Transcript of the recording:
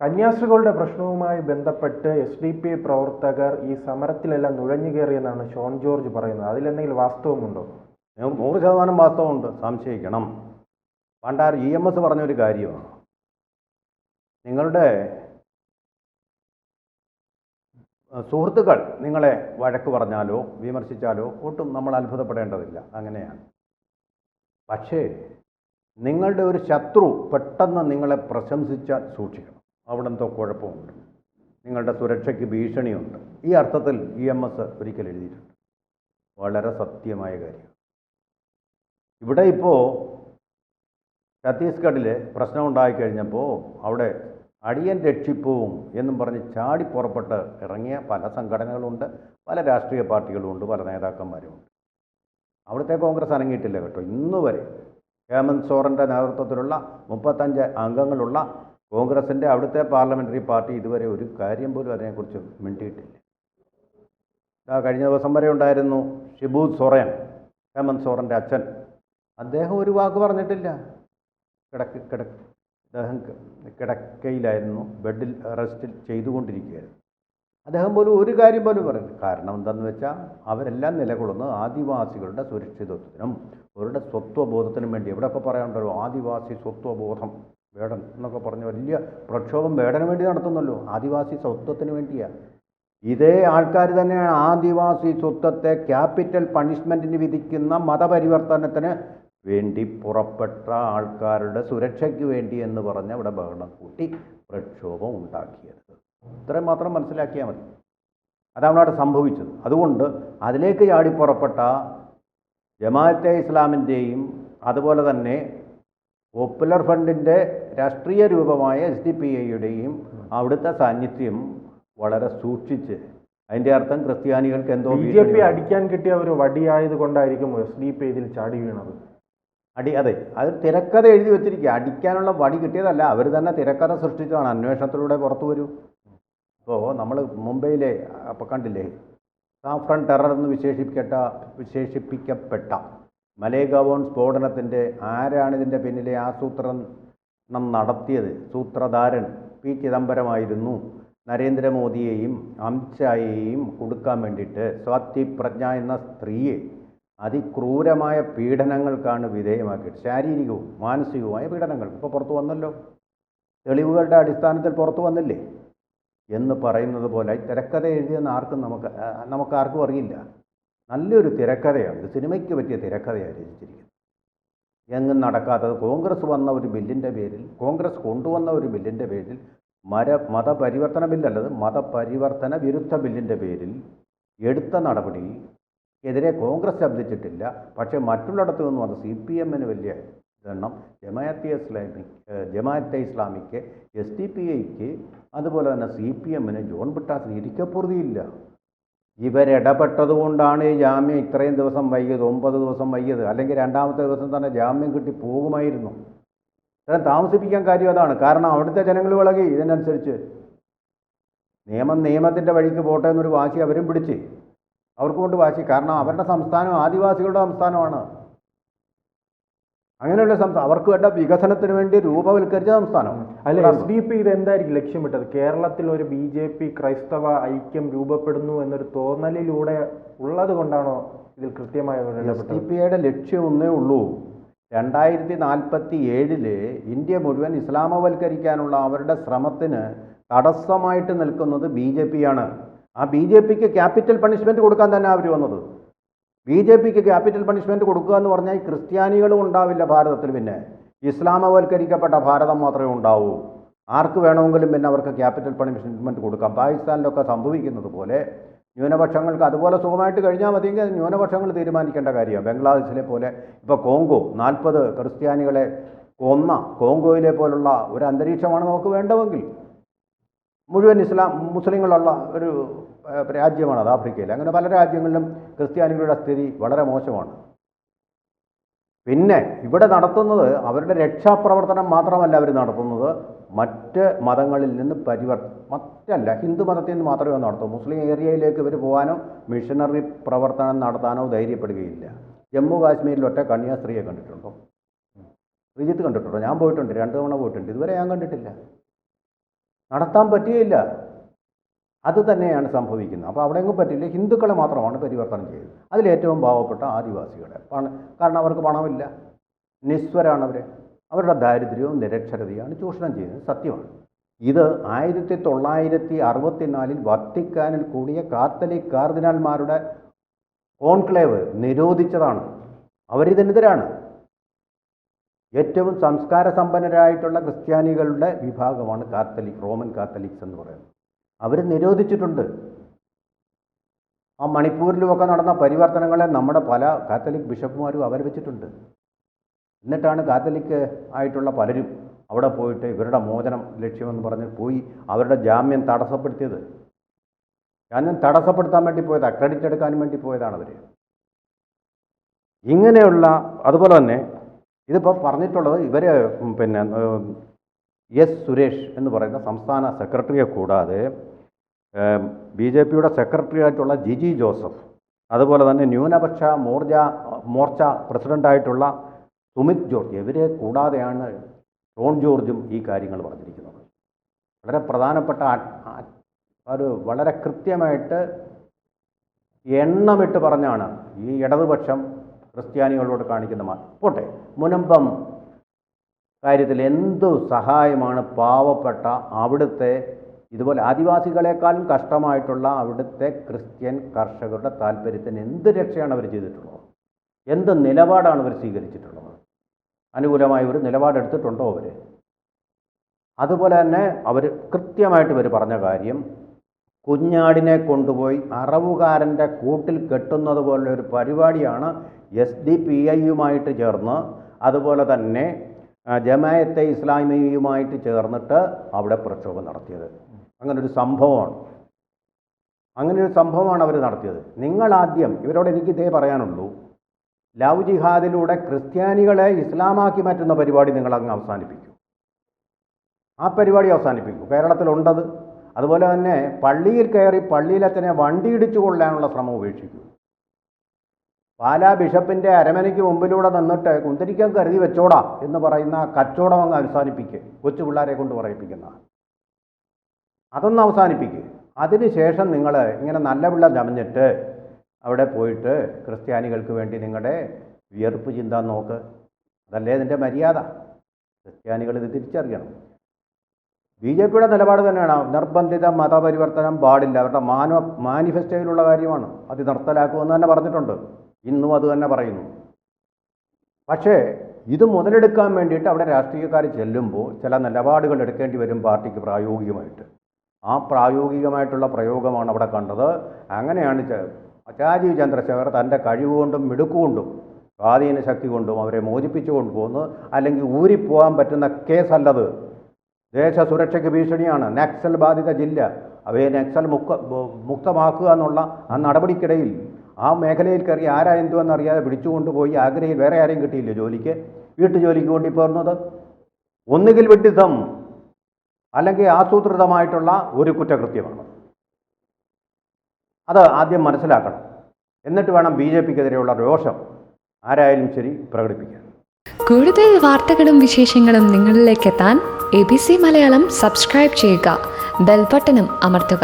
കന്യാസ്ത്രീകളുടെ പ്രശ്നവുമായി ബന്ധപ്പെട്ട് SDPI പ്രവർത്തകർ ഈ സമരത്തിലെല്ലാം നുഴഞ്ഞു കയറിയെന്നാണ് ഷോൺ ജോർജ് പറയുന്നത്. അതിലെന്തെങ്കിലും വാസ്തവമുണ്ടോ? 100% വാസ്തവമുണ്ട്, സംശയിക്കണം. പണ്ടാർ EMS പറഞ്ഞൊരു കാര്യമാണ്, നിങ്ങളുടെ സുഹൃത്തുക്കൾ നിങ്ങളെ വഴക്ക് പറഞ്ഞാലോ വിമർശിച്ചാലോ ഒട്ടും നമ്മൾ അത്ഭുതപ്പെടേണ്ടതില്ല, അങ്ങനെയാണ്. പക്ഷേ നിങ്ങളുടെ ഒരു ശത്രു പെട്ടെന്ന് നിങ്ങളെ പ്രശംസിച്ചാൽ സൂക്ഷിക്കണം, അവിടെ എന്തോ കുഴപ്പമുണ്ട്, നിങ്ങളുടെ സുരക്ഷയ്ക്ക് ഭീഷണിയുണ്ട്. ഈ അർത്ഥത്തിൽ EMS ഒരിക്കൽ എഴുതിയിട്ടുണ്ട്. വളരെ സത്യമായ കാര്യം. ഇവിടെ ഇപ്പോൾ ഛത്തീസ്ഗഡിൽ പ്രശ്നം ഉണ്ടായിക്കഴിഞ്ഞപ്പോൾ അവിടെ അടിയൻ രക്ഷിപ്പവും എന്നും പറഞ്ഞ് ചാടി പുറപ്പെട്ട് ഇറങ്ങിയ പല സംഘടനകളുണ്ട്, പല രാഷ്ട്രീയ പാർട്ടികളുമുണ്ട്, പല നേതാക്കന്മാരുമുണ്ട്. അവിടുത്തെ കോൺഗ്രസ് അനങ്ങിയിട്ടില്ല കേട്ടോ. ഇന്ന് വരെ ഹേമന്ത് സോറൻ്റെ നേതൃത്വത്തിലുള്ള 35 അംഗങ്ങളുള്ള കോൺഗ്രസിൻ്റെ അവിടുത്തെ പാർലമെൻ്ററി പാർട്ടി ഇതുവരെ ഒരു കാര്യം പോലും അതിനെക്കുറിച്ച് മിണ്ടിയിട്ടില്ല. കഴിഞ്ഞ ദിവസം വരെ ഉണ്ടായിരുന്നു ഷിബു സോറൻ, ഹേമന്ത് സോറൻ്റെ അച്ഛൻ. അദ്ദേഹം ഒരു വാക്ക് പറഞ്ഞിട്ടില്ല. അദ്ദേഹം കിടക്കയിലായിരുന്നു, ബെഡിൽ റെസ്റ്റ് ചെയ്തുകൊണ്ടിരിക്കുകയായിരുന്നു. അദ്ദേഹം പോലും ഒരു കാര്യം പോലും പറയുന്നത്. കാരണം എന്താണെന്ന് വെച്ചാൽ അവരെല്ലാം നിലകൊള്ളുന്നത് ആദിവാസികളുടെ സുരക്ഷിതത്വത്തിനും അവരുടെ സ്വത്വബോധത്തിനും വേണ്ടി. എവിടെയൊക്കെ പറയാനുണ്ടല്ലോ ആദിവാസി സ്വത്വബോധം, വേടൻ എന്നൊക്കെ പറഞ്ഞ് വലിയ പ്രക്ഷോഭം വേടന് വേണ്ടി നടത്തുന്നല്ലോ, ആദിവാസി സ്വത്വത്തിന് വേണ്ടിയാണ്. ഇതേ ആൾക്കാർ തന്നെയാണ് ആദിവാസി സ്വത്വത്തെ ക്യാപിറ്റൽ പണിഷ്മെൻറ്റിന് വിധിക്കുന്ന മതപരിവർത്തനത്തിന് വേണ്ടി പുറപ്പെട്ട ആൾക്കാരുടെ സുരക്ഷയ്ക്ക് വേണ്ടി എന്ന് പറഞ്ഞ് അവിടെ ബഹളം കൂട്ടി പ്രക്ഷോഭം ഉണ്ടാക്കിയത്. ഇത്രയും മാത്രം മനസ്സിലാക്കിയാൽ മതി. അതാണ് അവിടെ സംഭവിച്ചത്. അതുകൊണ്ട് അതിലേക്ക് ചാടിപ്പുറപ്പെട്ട ജമാഅത്തെ ഇസ്ലാമിൻ്റെയും അതുപോലെ തന്നെ പോപ്പുലർ ഫ്രണ്ടിൻ്റെ രാഷ്ട്രീയ രൂപമായ SDPIയുടെയും അവിടുത്തെ സാന്നിധ്യം വളരെ സൂക്ഷിച്ച്, അതിൻ്റെ അർത്ഥം ക്രിസ്ത്യാനികൾക്ക് എന്തോ BJP അടിക്കാൻ കിട്ടിയ ഒരു വടിയായത് കൊണ്ടായിരിക്കും SDPI ഇതിൽ ചാടി വീണത്. അതെ, അത് തിരക്കഥ എഴുതി വെച്ചിരിക്കുക. അടിക്കാനുള്ള വടി കിട്ടിയതല്ല, അവർ തന്നെ തിരക്കഥ സൃഷ്ടിച്ചതാണ്. അന്വേഷണത്തിലൂടെ പുറത്തു വരൂ. ഇപ്പോൾ നമ്മൾ മുംബൈയിലെ അപ്പോൾ കണ്ടില്ലേ, സാഫ്രൺ ടെറർ എന്ന് വിശേഷിപ്പിക്കപ്പെട്ട മലേഗാവോൺ സ്ഫോടനത്തിൻ്റെ ആരാണിതിൻ്റെ പിന്നിലെ ആസൂത്രണം നടത്തിയത്? സൂത്രധാരൻ P. ചിദംബരമായിരുന്നു. നരേന്ദ്രമോദിയെയും അമിത്ഷായെയും കൊടുക്കാൻ വേണ്ടിയിട്ട് സ്വാതി പ്രജ്ഞ എന്ന സ്ത്രീയെ അതിക്രൂരമായ പീഡനങ്ങൾക്കാണ് വിധേയമാക്കിയിട്ട്, ശാരീരികവും മാനസികവുമായ പീഡനങ്ങൾ ഇപ്പോൾ പുറത്തു വന്നല്ലോ, തെളിവുകളുടെ അടിസ്ഥാനത്തിൽ പുറത്തു വന്നില്ലേ എന്ന് പറയുന്നത് പോലെ തിരക്കഥ എഴുതിയെന്ന് നമുക്കാർക്കും അറിയില്ല. നല്ലൊരു തിരക്കഥയാണ് ഇത്, സിനിമയ്ക്ക് പറ്റിയ തിരക്കഥയാണ് രചിച്ചിരിക്കുന്നത്. എങ്ങും നടക്കാത്തത് കോൺഗ്രസ് കൊണ്ടുവന്ന ഒരു ബില്ലിൻ്റെ പേരിൽ മതപരിവർത്തന ബില്ലല്ലത്, മതപരിവർത്തന വിരുദ്ധ ബില്ലിൻ്റെ പേരിൽ എടുത്ത നടപടി എതിരെ കോൺഗ്രസ് ശബ്ദിച്ചിട്ടില്ല. പക്ഷേ മറ്റുള്ളിടത്തു നിന്നും അത് CPMന് വലിയ ഇതെണ്ണം, ജമാഅത്തെ ഇസ്ലാമിക്ക്, SDPIക്ക്, അതുപോലെ തന്നെ CPMന്, ജോൺ ബ്രിട്ടാസിന് ഇരിക്കപ്പുറതിയില്ല. ഇവരിടപെട്ടതുകൊണ്ടാണ് ഈ ജാമ്യം ഇത്രയും ദിവസം വൈകിയത്, 9 ദിവസം വൈകിയത്. അല്ലെങ്കിൽ രണ്ടാമത്തെ ദിവസം തന്നെ ജാമ്യം കിട്ടി പോകുമായിരുന്നു. ഇത്രയും താമസിപ്പിക്കാൻ കാര്യം അതാണ്. കാരണം അവിടുത്തെ ജനങ്ങൾ വിളകി. ഇതിനനുസരിച്ച് നിയമത്തിൻ്റെ വഴിക്ക് പോട്ടെ എന്നൊരു വാശി അവരും പിടിച്ച്, അവർക്ക് കൊണ്ട് വാശി. കാരണം അവരുടെ സംസ്ഥാനം ആദിവാസികളുടെ സംസ്ഥാനമാണ്. അങ്ങനെയുള്ള സംസ്ഥാനം, അവർക്ക് വേണ്ട വികസനത്തിന് വേണ്ടി രൂപവൽക്കരിച്ച സംസ്ഥാനം. അല്ല, SDPI ഇത് എന്തായിരിക്കും ലക്ഷ്യമിട്ടത്? കേരളത്തിൽ ഒരു BJP ക്രൈസ്തവ ഐക്യം രൂപപ്പെടുന്നു എന്നൊരു തോന്നലിലൂടെ ഉള്ളത് കൊണ്ടാണോ ഇതിൽ കൃത്യമായ SDPIയുടെ ലക്ഷ്യം ഒന്നേ ഉള്ളൂ. 2047 ഇന്ത്യ മുഴുവൻ ഇസ്ലാമവൽക്കരിക്കാനുള്ള അവരുടെ ശ്രമത്തിന് തടസ്സമായിട്ട് നിൽക്കുന്നത് BJPയാണ്. ആ BJPക്ക് ക്യാപിറ്റൽ പണിഷ്മെൻറ്റ് കൊടുക്കാൻ തന്നെ അവർ വന്നത്. BJPക്ക് ക്യാപിറ്റൽ പണിഷ്മെൻറ്റ് കൊടുക്കുക എന്ന് പറഞ്ഞാൽ ക്രിസ്ത്യാനികളും ഉണ്ടാവില്ല ഭാരതത്തിൽ, പിന്നെ ഇസ്ലാമവൽക്കരിക്കപ്പെട്ട ഭാരതം മാത്രമേ ഉണ്ടാവൂ. ആർക്ക് വേണമെങ്കിലും പിന്നെ അവർക്ക് ക്യാപിറ്റൽ പണിഷ്മെൻറ്റ് കൊടുക്കാം. പാകിസ്ഥാനിലൊക്കെ സംഭവിക്കുന്നത് പോലെ ന്യൂനപക്ഷങ്ങൾക്ക് അതുപോലെ സുഖമായിട്ട് കഴിഞ്ഞാൽ മതിയെങ്കിൽ അത് ന്യൂനപക്ഷങ്ങൾ തീരുമാനിക്കേണ്ട കാര്യമാണ്. ബംഗ്ലാദേശിലെ പോലെ ഇപ്പോൾ കോങ്കോ 40 ക്രിസ്ത്യാനികളെ കൊന്ന കോങ്കോയിലെ പോലുള്ള ഒരു അന്തരീക്ഷമാണ് നമുക്ക് വേണ്ടതെങ്കിൽ. മുഴുവൻ മുസ്ലിങ്ങളുള്ള ഒരു രാജ്യമാണത് ആഫ്രിക്കയിൽ. അങ്ങനെ പല രാജ്യങ്ങളിലും ക്രിസ്ത്യാനികളുടെ സ്ഥിതി വളരെ മോശമാണ്. പിന്നെ ഇവിടെ നടത്തുന്നത് അവരുടെ രക്ഷാപ്രവർത്തനം മാത്രമല്ല അവർ നടത്തുന്നത്, മറ്റ് മതങ്ങളിൽ നിന്ന് ഹിന്ദു മതത്തിൽ നിന്ന് മാത്രമേ നടത്തൂ. മുസ്ലിം ഏരിയയിലേക്ക് ഇവർ പോകാനോ മിഷനറി പ്രവർത്തനം നടത്താനോ ധൈര്യപ്പെടുകയില്ല. ജമ്മു കാശ്മീരിൽ ഒറ്റ കന്യാസ്ത്രീയെ കണ്ടിട്ടുണ്ടോ? ശ്രീജിത്ത് കണ്ടിട്ടുണ്ടോ? ഞാൻ പോയിട്ടുണ്ട്, 2 തവണ പോയിട്ടുണ്ട്. ഇതുവരെ ഞാൻ കണ്ടിട്ടില്ല. നടത്താൻ പറ്റുകയില്ല. അത് തന്നെയാണ് സംഭവിക്കുന്നത്. അപ്പോൾ അവിടെയെങ്കിലും പറ്റില്ല. ഹിന്ദുക്കളെ മാത്രമാണ് പരിവർത്തനം ചെയ്തത്. അതിലേറ്റവും പാവപ്പെട്ട ആദിവാസികളെ. കാരണം അവർക്ക് പണമില്ല, നിസ്വരാണ് അവർ. അവരുടെ ദാരിദ്ര്യവും നിരക്ഷരതയാണ് ചൂഷണം ചെയ്യുന്നത്. സത്യമാണ്. ഇത് 1964 വത്തിക്കാനിൽ കൂടിയ കാത്തലിക് കാർദിനാൽമാരുടെ കോൺക്ലേവ് നിരോധിച്ചതാണ്. അവരിതിനെതിരാണ്. ഏറ്റവും സംസ്കാര സമ്പന്നരായിട്ടുള്ള ക്രിസ്ത്യാനികളുടെ വിഭാഗമാണ് റോമൻ കാത്തലിക്സ് എന്ന് പറയുന്നത്. അവർ നിരോധിച്ചിട്ടുണ്ട്. ആ മണിപ്പൂരിലുമൊക്കെ നടന്ന പരിവർത്തനങ്ങളെ നമ്മുടെ പല കാത്തലിക് ബിഷപ്പുമാരും അവലപിച്ചിട്ടുണ്ട്. എന്നിട്ടാണ് കാത്തലിക് ആയിട്ടുള്ള പലരും അവിടെ പോയിട്ട് ഇവരുടെ മോചനം ലക്ഷ്യമെന്ന് പറഞ്ഞ് പോയി അവരുടെ ജാമ്യം തടസ്സപ്പെടുത്തിയത്. ജാമ്യം തടസ്സപ്പെടുത്താൻ വേണ്ടി പോയത്, ക്രെഡിറ്റ് എടുക്കാൻ വേണ്ടി പോയതാണ് അവർ. ഇങ്ങനെയുള്ള അതുപോലെ തന്നെ ഇതിപ്പോൾ പറഞ്ഞിട്ടുള്ളത് ഇവർ എസ് സുരേഷ് എന്ന് പറയുന്ന സംസ്ഥാന സെക്രട്ടറിയെ കൂടാതെ BJPയുടെ സെക്രട്ടറി ആയിട്ടുള്ള ജിജി ജോസഫ്, അതുപോലെ തന്നെ ന്യൂനപക്ഷ മോർച്ച പ്രസിഡൻ്റായിട്ടുള്ള സുമിത് ജോർജ്, ഇവരെ കൂടാതെയാണ് ടോൺ ജോർജും ഈ കാര്യങ്ങൾ പറഞ്ഞിരിക്കുന്നത്. വളരെ പ്രധാനപ്പെട്ട വളരെ കൃത്യമായിട്ട് എണ്ണമിട്ട് പറഞ്ഞാണ് ഈ ഇടതുപക്ഷം ക്രിസ്ത്യാനികളോട് കാണിക്കുന്ന പോട്ടെ. മുനമ്പം കാര്യത്തിൽ എന്തു സഹായമാണ് പാവപ്പെട്ട അവിടുത്തെ ഇതുപോലെ ആദിവാസികളെക്കാളും കഷ്ടമായിട്ടുള്ള അവിടുത്തെ ക്രിസ്ത്യൻ കർഷകരുടെ താല്പര്യത്തിന് എന്ത് രക്ഷയാണ് അവർ ചെയ്തിട്ടുള്ളത്? എന്ത് നിലപാടാണ് അവർ സ്വീകരിച്ചിട്ടുള്ളത്? അനുകൂലമായ ഒരു നിലപാടെടുത്തിട്ടുണ്ടോ അവർ? അതുപോലെ തന്നെ അവർ കൃത്യമായിട്ട് ഇവർ പറഞ്ഞ കാര്യം, കുഞ്ഞാടിനെ കൊണ്ടുപോയി അറവുകാരൻ്റെ കൂട്ടിൽ കെട്ടുന്നത് പോലുള്ള ഒരു പരിപാടിയാണ് SDPIയുമായിട്ട് ചേർന്ന്, അതുപോലെ തന്നെ ജമായത്തെ ഇസ്ലാമിയുമായിട്ട് ചേർന്നിട്ട് അവിടെ പ്രക്ഷോഭം നടത്തിയത്. അങ്ങനൊരു സംഭവമാണ് അവർ നടത്തിയത്. നിങ്ങളാദ്യം ഇവരോട് എനിക്ക് ഇതേ പറയാനുള്ളൂ, ലവ് ജിഹാദിലൂടെ ക്രിസ്ത്യാനികളെ ഇസ്ലാമാക്കി മാറ്റുന്ന പരിപാടി നിങ്ങളങ്ങ് അവസാനിപ്പിക്കൂ. ആ പരിപാടി അവസാനിപ്പിക്കൂ. കേരളത്തിലുണ്ടത്. അതുപോലെ തന്നെ പള്ളിയിൽ കയറി പള്ളിയിലച്ഛനെ വണ്ടിയിടിച്ചു കൊള്ളാനുള്ള ശ്രമം ഉപേക്ഷിക്കൂ. പാലാ ബിഷപ്പിൻ്റെ അരമനയ്ക്ക് മുമ്പിലൂടെ നിന്നിട്ട് കുന്തിരിക്കാൻ കരുതി വെച്ചോടാ എന്ന് പറയുന്ന കച്ചവടം അങ്ങ് അവസാനിപ്പിക്കുക. കൊച്ചു പിള്ളേരെ കൊണ്ട് പറയിപ്പിക്കുന്ന അതൊന്ന് അവസാനിപ്പിക്കുക. അതിനുശേഷം നിങ്ങൾ ഇങ്ങനെ നല്ല പിള്ള ചമഞ്ഞിട്ട് അവിടെ പോയിട്ട് ക്രിസ്ത്യാനികൾക്ക് വേണ്ടി നിങ്ങളുടെ വിയർപ്പ് ചിന്താൻ നോക്ക്. അതല്ലേ ഇതിൻ്റെ മര്യാദ. ക്രിസ്ത്യാനികൾ ഇത് തിരിച്ചറിയണം. BJPയുടെ നിലപാട് തന്നെയാണ്, നിർബന്ധിത മതപരിവർത്തനം പാടില്ല. അവരുടെ മാനിഫെസ്റ്റോയിലുള്ള കാര്യമാണ്. അത് നിർത്തലാക്കുമെന്ന് തന്നെ പറഞ്ഞിട്ടുണ്ട്. ഇന്നും അത് തന്നെ പറയുന്നു. പക്ഷേ ഇത് മുതലെടുക്കാൻ വേണ്ടിയിട്ട് അവിടെ രാഷ്ട്രീയക്കാർ ചെല്ലുമ്പോൾ ചില നിലപാടുകൾ എടുക്കേണ്ടി വരും പാർട്ടിക്ക് പ്രായോഗികമായിട്ട്. ആ പ്രായോഗികമായിട്ടുള്ള പ്രയോഗമാണ് അവിടെ കണ്ടത്. അങ്ങനെയാണ് രാജീവ് ചന്ദ്രശേഖർ തൻ്റെ കഴിവുകൊണ്ടും മിടുക്കുകൊണ്ടും സ്വാധീന ശക്തി കൊണ്ടും അവരെ മോചിപ്പിച്ചു കൊണ്ടുപോകുന്നത്. അല്ലെങ്കിൽ ഊരിപ്പോകാൻ പറ്റുന്ന കേസല്ലത്. ദേശസുരക്ഷയ്ക്ക് ഭീഷണിയാണ്. നക്സൽ ബാധിത ജില്ല, അവയെ നക്സൽ മുക്തമാക്കുക എന്നുള്ള ആ നടപടിക്കിടയിൽ ആ മേഖലയിൽ കയറി ആരാ എന്തുവെന്നറിയാതെ പിടിച്ചുകൊണ്ടുപോയി ആഗ്രയിൽ വേറെ ആരെയും കിട്ടിയില്ല ജോലിക്ക്, വീട്ടുജോലിക്ക് വേണ്ടി പോരുന്നത്. ഒന്നുകിൽ വിഡ്ഢിത്തം അല്ലെങ്കിൽ ആസൂത്രിതമായിട്ടുള്ള ഒരു കുറ്റകൃത്യമാണ്. അത് ആദ്യം മനസ്സിലാക്കണം. എന്നിട്ട് വേണം BJPക്കെതിരെയുള്ള രോഷം ആരായാലും ശരി പ്രകടിപ്പിക്കാൻ. കൂടുതൽ വാർത്തകളും വിശേഷങ്ങളും നിങ്ങളിലേക്ക് എത്താൻ ABC മലയാളം സബ്സ്ക്രൈബ് ചെയ്യുക, ബെൽ ബട്ടണും അമർത്തുക.